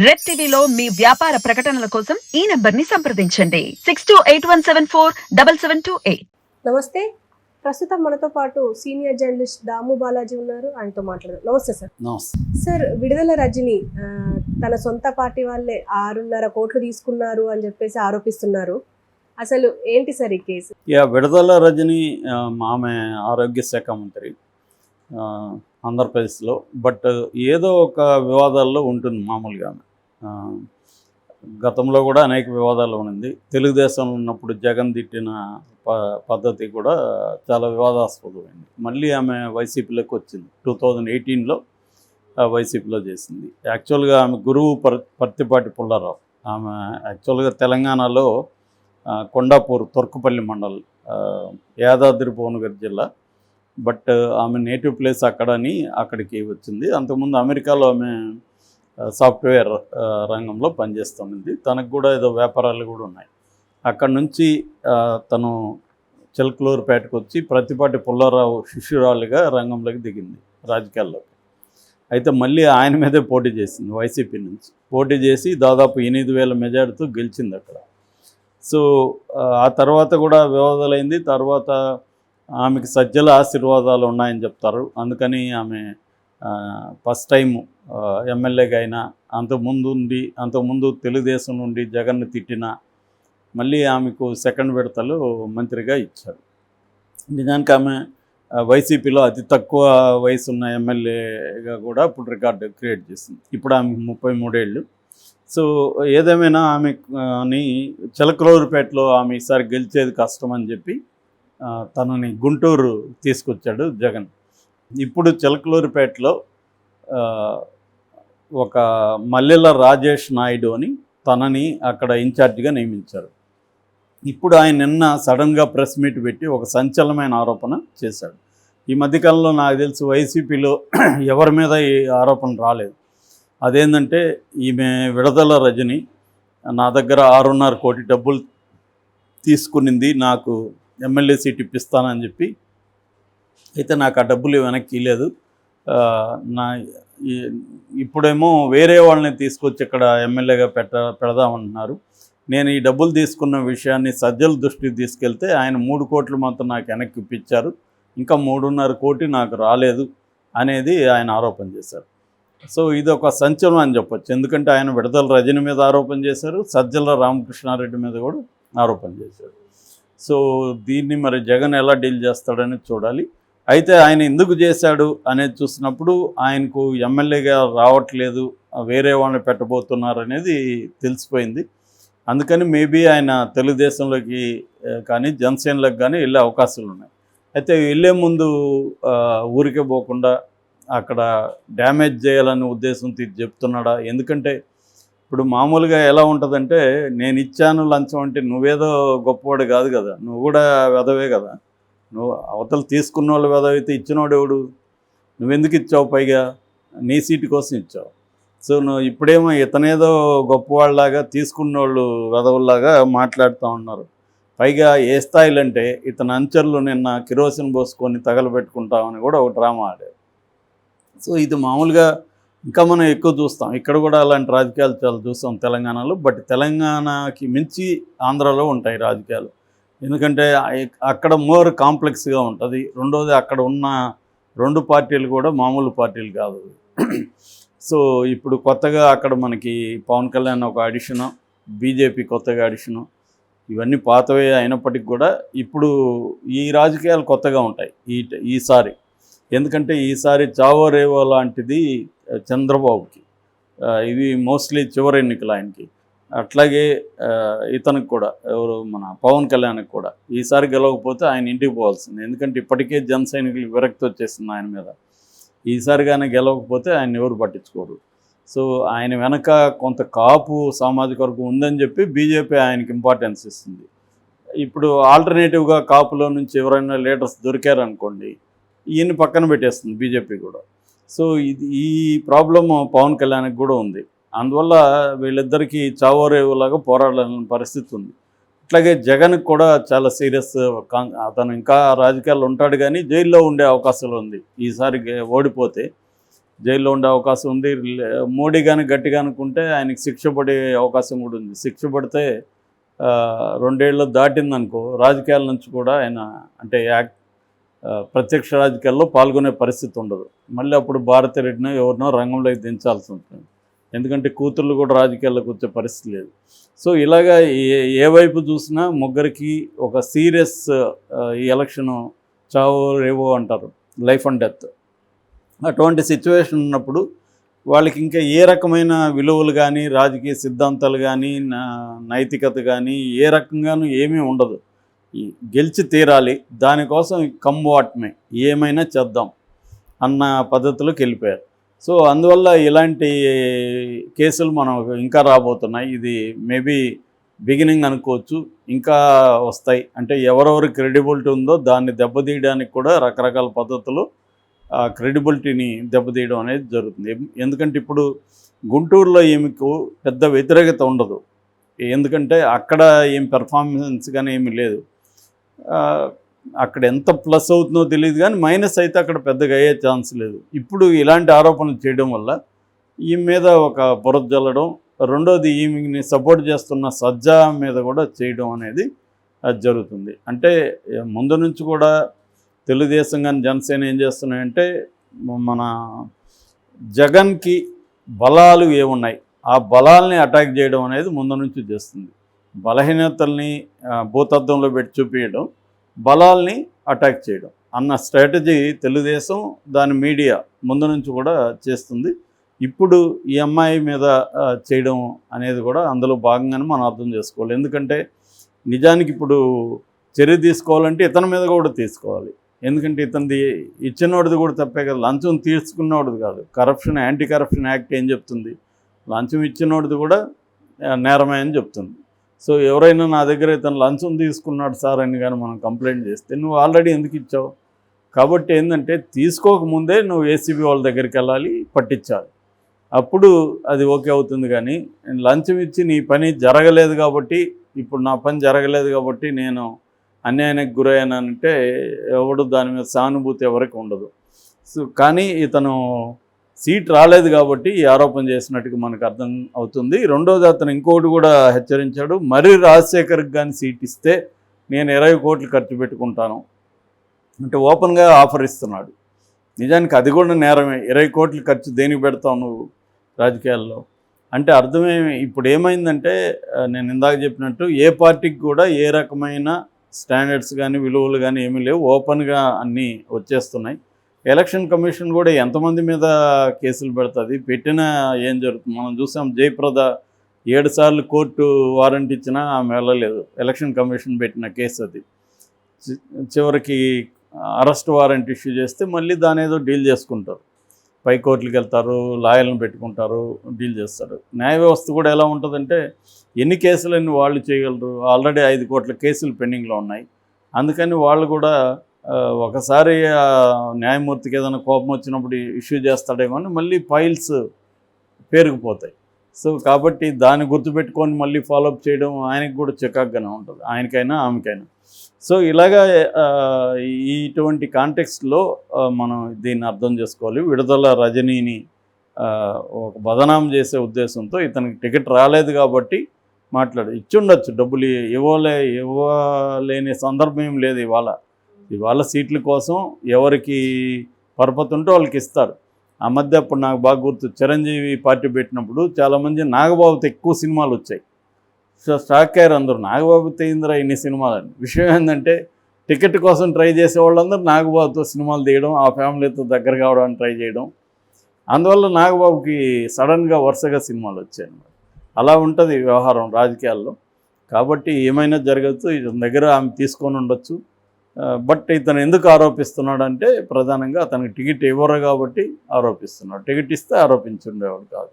Red టీవీలో మీ వ్యాపార ప్రకటనల కోసం ఈ నంబర్ ని సంప్రదించండి 6281747728. నమస్తే. ప్రస్తుతం మనతో పాటు సీనియర్ జర్నలిస్ట్ దాము బాలాజీ ఉన్నారు. ఆయనతో మాట్లాడదాం. నమస్తే సార్. నమస్తే సార్, విడుదల రజని తన సొంత పార్టీ వాళ్ళే 6.5 కోట్లు తీసుకున్నారు అని చెప్పేసి ఆరోపిస్తున్నారు. అసలు ఏంటి సార్ ఈ కేసు? విడుదల రజని ఆమె ఆరోగ్య శాఖ మంత్రి ఆంధ్రప్రదేశ్లో. బట్ ఏదో ఒక వివాదాల్లో ఉంటుంది మామూలుగా. గతంలో కూడా అనేక వివాదాలు ఉంది. తెలుగుదేశంలో ఉన్నప్పుడు జగన్ తిట్టిన పద్ధతి కూడా చాలా వివాదాస్పదమైంది. మళ్ళీ ఆమె వైసీపీలోకి వచ్చింది. 2018లో వైసీపీలో చేసింది. యాక్చువల్గా ఆమె గురువు పర్తిపాటి పుల్లారావు. ఆమె యాక్చువల్గా తెలంగాణలో కొండాపూర్ తొర్కపల్లి మండల్, యాదాద్రి భువనగిరి జిల్లా. బట్ ఆమె నేటివ్ ప్లేస్ అక్కడని అక్కడికి వచ్చింది. అంతకుముందు అమెరికాలో ఆమె సాఫ్ట్వేర్ రంగంలో పనిచేస్తుంది. తనకు కూడా ఏదో వ్యాపారాలు కూడా ఉన్నాయి. అక్కడ నుంచి తను చిలకలూరుపేటకు వచ్చి ప్రతిపాటి పుల్లారావు శిష్యురాలుగా రంగంలోకి దిగింది రాజకీయాల్లోకి. అయితే మళ్ళీ ఆయన మీదే పోటీ చేసింది. వైసీపీ నుంచి పోటీ చేసి దాదాపు 8,000 మెజార్టీతో గెలిచింది అక్కడ. సో ఆ తర్వాత కూడా వివాదాలైంది. తర్వాత ఆమెకి సజ్జల ఆశీర్వాదాలు ఉన్నాయని చెప్తారు. అందుకని ఆమె ఫస్ట్ టైం ఎమ్మెల్యేగా అయినా, అంతకుముందు తెలుగుదేశం నుండి జగన్ను తిట్టిన మళ్ళీ ఆమెకు సెకండ్ విడతలు మంత్రిగా ఇచ్చారు. నిజానికి ఆమె వైసీపీలో అతి తక్కువ వయసు ఉన్న ఎమ్మెల్యేగా కూడా ఇప్పుడు రికార్డు క్రియేట్ చేసింది. ఇప్పుడు ఆమెకు 33 ఏళ్ళు. సో ఏదేమైనా ఆమెని చిలకలూరుపేటలో ఆమె ఈసారి గెలిచేది కష్టం అని చెప్పి తనని గుంటూరు తీసుకొచ్చాడు జగన్. ఇప్పుడు చిలకలూరుపేటలో ఒక మల్లెల రాజేష్ నాయుడు అని తనని అక్కడ ఇన్ఛార్జిగా నియమించారు. ఇప్పుడు ఆయన నిన్న సడన్గా ప్రెస్ మీట్ పెట్టి ఒక సంచలనమైన ఆరోపణ చేశాడు. ఈ మధ్యకాలంలో నాకు తెలిసి వైసీపీలో ఎవరి మీద ఈ ఆరోపణ రాలేదు. అదేంటంటే ఈమె విడుదల రజని నా దగ్గర 6.5 కోటి డబ్బులు తీసుకునింది, నాకు ఎమ్మెల్యే సీట్ ఇప్పిస్తానని చెప్పి. అయితే నాకు ఆ డబ్బులు వెనక్కి ఇవ్వలేదు. ఇప్పుడేమో వేరే వాళ్ళని తీసుకొచ్చి ఇక్కడ ఎమ్మెల్యేగా పెడదామంటున్నారు. నేను ఈ డబ్బులు తీసుకున్న విషయాన్ని సజ్జల దృష్టికి తీసుకెళ్తే ఆయన 3 కోట్లు మాత్రం నాకు వెనక్కి ఇప్పించారు, ఇంకా 3.5 కోటి నాకు రాలేదు అనేది ఆయన ఆరోపణ చేశారు. సో ఇది ఒక సంచలనం అని చెప్పొచ్చు. ఎందుకంటే ఆయన విడుదల రజని మీద ఆరోపణ చేశారు, సజ్జల రామకృష్ణారెడ్డి మీద కూడా ఆరోపణ చేశారు. సో దీన్ని మరి జగన్ ఎలా డీల్ చేస్తాడని చూడాలి. అయితే ఆయన ఎందుకు చేశాడు అనేది చూసినప్పుడు ఆయనకు ఎమ్మెల్యేగా రావట్లేదు, వేరే వాళ్ళని పెట్టబోతున్నారు అనేది తెలిసిపోయింది. అందుకని మేబీ ఆయన తెలుగుదేశంలోకి కానీ జనసేనలోకి కానీ వెళ్ళే అవకాశాలు ఉన్నాయి. అయితే వెళ్ళే ముందు ఊరికే పోకుండా అక్కడ డ్యామేజ్ చేయాలనే ఉద్దేశంతో ఇది చెప్తున్నాడా? ఎందుకంటే ఇప్పుడు మామూలుగా ఎలా ఉంటుందంటే, నేను ఇచ్చాను లంచం అంటే నువ్వేదో గొప్పవాడు కాదు కదా, నువ్వు కూడా వెధవే కదా. నువ్వు అవతలు తీసుకున్న వాళ్ళు వెధవైతే ఇచ్చినవాడు ఎవడు? నువ్వెందుకు ఇచ్చావు? పైగా నీ సీటు కోసం ఇచ్చావు. సో నువ్వు ఇప్పుడేమో ఇతనేదో గొప్పవాళ్ళలాగా తీసుకున్న వాళ్ళు వెధవుల్లాగా మాట్లాడుతూ ఉన్నారు. పైగా ఏ స్థాయిలో అంటే ఇతని అంచర్లు నిన్న కిరోసిన్ పోసుకొని తగలబెట్టుకుంటామని కూడా ఒక డ్రామా ఆడారు. సో ఇది మామూలుగా ఇంకా మనం ఎక్కువ చూస్తాం. ఇక్కడ కూడా అలాంటి రాజకీయాలు చాలా చూస్తాం తెలంగాణలో. బట్ తెలంగాణకి మించి ఆంధ్రాలో ఉంటాయి రాజకీయాలు. ఎందుకంటే అక్కడ మోర్ కాంప్లెక్స్గా ఉంటుంది. రెండోది అక్కడ ఉన్న 2 పార్టీలు కూడా మామూలు పార్టీలు కాదు. సో ఇప్పుడు కొత్తగా అక్కడ మనకి పవన్ కళ్యాణ్ ఒక అడిషను, బీజేపీ కొత్తగా అడిషను, ఇవన్నీ పాతవే అయినప్పటికీ కూడా ఇప్పుడు ఈ రాజకీయాలు కొత్తగా ఉంటాయి ఈసారి. ఎందుకంటే ఈసారి చావో రేవో లాంటిది చంద్రబాబుకి, ఇవి మోస్ట్లీ చివరి ఎన్నికలు ఆయనకి. అట్లాగే ఇతనికి కూడా, ఎవరు మన పవన్ కళ్యాణ్కి కూడా ఈసారి గెలవకపోతే ఆయన ఇంటికి పోవాల్సింది. ఎందుకంటే ఇప్పటికే జన సైనికులకు విరక్తి వచ్చేసింది ఆయన మీద. ఈసారి కానీ గెలవకపోతే ఆయన ఎవరు పట్టించుకోరు. సో ఆయన వెనక కొంత కాపు సామాజిక వర్గం ఉందని చెప్పి బీజేపీ ఆయనకి ఇంపార్టెన్స్ ఇస్తుంది. ఇప్పుడు ఆల్టర్నేటివ్గా కాపులో నుంచి ఎవరైనా లీడర్స్ దొరికారనుకోండి, ఈయన పక్కన పెట్టేస్తుంది బీజేపీ కూడా. సో ఈ ప్రాబ్లం పవన్ కళ్యాణ్కి కూడా ఉంది. అందువల్ల వీళ్ళిద్దరికీ చావోరేవులాగా పోరాడాలని పరిస్థితి ఉంది. అట్లాగే జగన్కి కూడా చాలా సీరియస్. అతను ఇంకా రాజకీయాల్లో ఉంటాడు కానీ జైల్లో ఉండే అవకాశాలు ఉంది. ఈసారి ఓడిపోతే జైల్లో ఉండే అవకాశం ఉంది. మోడీ కానీ గట్టిగా అనుకుంటే ఆయనకి శిక్ష పడే అవకాశం కూడా ఉంది. శిక్ష పడితే 2 ఏళ్ళు దాటిందనుకో రాజకీయాల నుంచి కూడా ఆయన అంటే ప్రత్యక్ష రాజకీయాల్లో పాల్గొనే పరిస్థితి ఉండదు. మళ్ళీ అప్పుడు భారతిరెడ్డినో ఎవరినో రంగంలోకి దించాల్సి ఉంటుంది. ఎందుకంటే కూతుర్లు కూడా రాజకీయాల్లోకి వచ్చే పరిస్థితి లేదు. సో ఇలాగా ఏ వైపు చూసినా ముగ్గురికి ఒక సీరియస్ ఈ ఎలక్షను చావో రేవో అంటారు, లైఫ్ అండ్ డెత్. అటువంటి సిచ్యువేషన్ ఉన్నప్పుడు వాళ్ళకి ఇంకా ఏ రకమైన విలువలు కానీ రాజకీయ సిద్ధాంతాలు కానీ నైతికత కానీ ఏ రకంగానూ ఏమీ ఉండదు. గెలిచి తీరాలి, దానికోసం కమ్వాటమే ఏమైనా చేద్దాం అన్న పద్ధతిలోకి వెళ్ళిపోయారు. సో అందువల్ల ఇలాంటి కేసులు మనం ఇంకా రాబోతున్నాయి. ఇది మేబీ బిగినింగ్ అనుకోవచ్చు, ఇంకా వస్తాయి. అంటే ఎవరెవరు క్రెడిబిలిటీ ఉందో దాన్ని దెబ్బతీయడానికి కూడా రకరకాల పద్ధతులు ఆ క్రెడిబిలిటీని దెబ్బతీయడం అనేది జరుగుతుంది. ఎందుకంటే ఇప్పుడు గుంటూరులో ఈమెకు పెద్ద వ్యతిరేకత ఉండదు, ఎందుకంటే అక్కడ ఏం పెర్ఫార్మెన్స్ కానీ ఏమీ లేదు. అక్కడ ఎంత ప్లస్ అవుతుందో తెలియదు కానీ మైనస్ అయితే అక్కడ పెద్దగా అయ్యే ఛాన్స్ లేదు. ఇప్పుడు ఇలాంటి ఆరోపణలు చేయడం వల్ల ఈమె మీద ఒక బురద జల్లడం, రెండోది ఈమెని సపోర్ట్ చేస్తున్న సజ్జా మీద కూడా చేయడం అనేది అది జరుగుతుంది. అంటే ముందు నుంచి కూడా తెలుగుదేశం కానీ జనసేన ఏం చేస్తున్నాయంటే మన జగన్కి బలాలు ఏమున్నాయి ఆ బలాల్ని అటాక్ చేయడం అనేది ముందు నుంచి చేస్తుంది. బలహీనతల్ని భూతత్వంలో పెట్టి చూపించడం, బలాల్ని అటాక్ చేయడం అన్న స్ట్రాటజీ తెలుగుదేశం దాని మీడియా ముందు నుంచి కూడా చేస్తుంది. ఇప్పుడు ఈ అమ్మాయి మీద చేయడం అనేది కూడా అందులో భాగంగానే మనం అర్థం చేసుకోవాలి. ఎందుకంటే నిజానికి ఇప్పుడు చర్య తీసుకోవాలంటే ఇతని మీద కూడా తీసుకోవాలి. ఎందుకంటే ఇతనిది ఇచ్చినోడిది కూడా తప్పే కదా, లంచం తీసుకున్నోడిది కాదు. కరప్షన్ యాంటీ కరప్షన్ యాక్ట్ ఏం చెప్తుంది, లంచం ఇచ్చినోడిది కూడా నేరమే అని చెప్తుంది. సో ఎవరైనా నా దగ్గర ఇతను లంచం తీసుకున్నాడు సార్ అని కానీ మనం కంప్లైంట్ చేస్తే నువ్వు ఆల్రెడీ ఎందుకు ఇచ్చావు? కాబట్టి ఏంటంటే తీసుకోకముందే నువ్వు ఏసీబీ వాళ్ళ దగ్గరికి వెళ్ళాలి, పట్టించాలి, అప్పుడు అది ఓకే అవుతుంది. కానీ లంచం ఇచ్చి నీ పని జరగలేదు కాబట్టి, ఇప్పుడు నా పని జరగలేదు కాబట్టి నేను అన్యాయానికి గురయ్యానంటే ఎవడు దాని మీద సానుభూతి ఎవరికి ఉండదు. సో కానీ ఇతను సీట్ రాలేదు కాబట్టి ఈ ఆరోపణ చేసినట్టుగా మనకు అర్థం అవుతుంది. రెండోది అతను ఇంకోటి కూడా హెచ్చరించాడు, మరి రాజశేఖర్కి కానీ సీట్ ఇస్తే నేను 20 కోట్లు ఖర్చు పెట్టుకుంటాను అంటే ఓపెన్గా ఆఫర్ ఇస్తున్నాడు. నిజానికి అది కూడా నేరమే. 20 కోట్లు ఖర్చు దేనికి పెడతావు నువ్వు రాజకీయాల్లో అంటే అర్థమేమి? ఇప్పుడు ఏమైందంటే నేను ఇందాక చెప్పినట్టు ఏ పార్టీకి కూడా ఏ రకమైన స్టాండర్డ్స్ కానీ విలువలు కానీ ఏమీ లేవు, ఓపెన్గా అన్నీ వచ్చేస్తున్నాయి. ఎలక్షన్ కమిషన్ కూడా ఎంతమంది మీద కేసులు పెడుతుంది, పెట్టినా ఏం జరుగుతుంది మనం చూసాం. జయప్రద 7 సార్లు కోర్టు వారెంట్ ఇచ్చినా ఆమె వెళ్ళలేదు. ఎలక్షన్ కమిషన్ పెట్టిన కేసు అది. చివరికి అరెస్ట్ వారెంట్ ఇష్యూ చేస్తే మళ్ళీ దాని ఏదో డీల్ చేసుకుంటారు, పై కోర్టులకు వెళ్తారు, లాయర్లను పెట్టుకుంటారు, డీల్ చేస్తారు. న్యాయ వ్యవస్థ కూడా ఎలా ఉంటుందంటే ఎన్ని కేసులన్నీ వాళ్ళు చేయగలరు. ఆల్రెడీ 5 కోట్ల కేసులు పెండింగ్లో ఉన్నాయి. అందుకని వాళ్ళు కూడా ఒకసారి న్యాయమూర్తికి ఏదైనా కోపం వచ్చినప్పుడు ఇష్యూ చేస్తాడేమో అని మళ్ళీ ఫైల్స్ పేరుకుపోతాయి. సో కాబట్టి దాన్ని గుర్తుపెట్టుకొని మళ్ళీ ఫాలోఅప్ చేయడం ఆయనకి కూడా చికాగ్గానే ఉంటుంది, ఆయనకైనా ఆమెకైనా. సో ఇలాగా ఇటువంటి కాంటెక్స్ట్లో మనం దీన్ని అర్థం చేసుకోవాలి. విడుదల రజనీని ఒక బదనాం చేసే ఉద్దేశంతో ఇతనికి టికెట్ రాలేదు కాబట్టి ఇచ్చుండొచ్చు, డబ్బులు ఇవ్వలేని సందర్భం ఏం లేదు. ఇవాళ సీట్ల కోసం ఎవరికి పరపతి ఉంటే వాళ్ళకి ఇస్తారు. ఆ మధ్య అప్పుడు నాకు బాగా గుర్తు, చిరంజీవి పార్టీ పెట్టినప్పుడు చాలామంది నాగబాబుతో ఎక్కువ సినిమాలు వచ్చాయి. సో స్టాక్ అయ్యారు అందరూ, నాగబాబు తెయిందిరా ఇన్ని సినిమాలు అని. విషయం ఏంటంటే టికెట్ కోసం ట్రై చేసే వాళ్ళందరూ నాగబాబుతో సినిమాలు తీయడం, ఆ ఫ్యామిలీతో దగ్గర కావడానికి ట్రై చేయడం. అందువల్ల నాగబాబుకి సడన్గా వరుసగా సినిమాలు వచ్చాయి అన్నమాట. అలా ఉంటుంది వ్యవహారం రాజకీయాల్లో. కాబట్టి ఏమైనా జరగచ్చు, ఇతని దగ్గర ఆమె తీసుకొని ఉండొచ్చు. బట్ ఇతను ఎందుకు ఆరోపిస్తున్నాడంటే ప్రధానంగా అతనికి టికెట్ ఇవ్వరు కాబట్టి ఆరోపిస్తున్నాడు. టికెట్ ఇస్తే ఆరోపించుండేవాడు కాదు.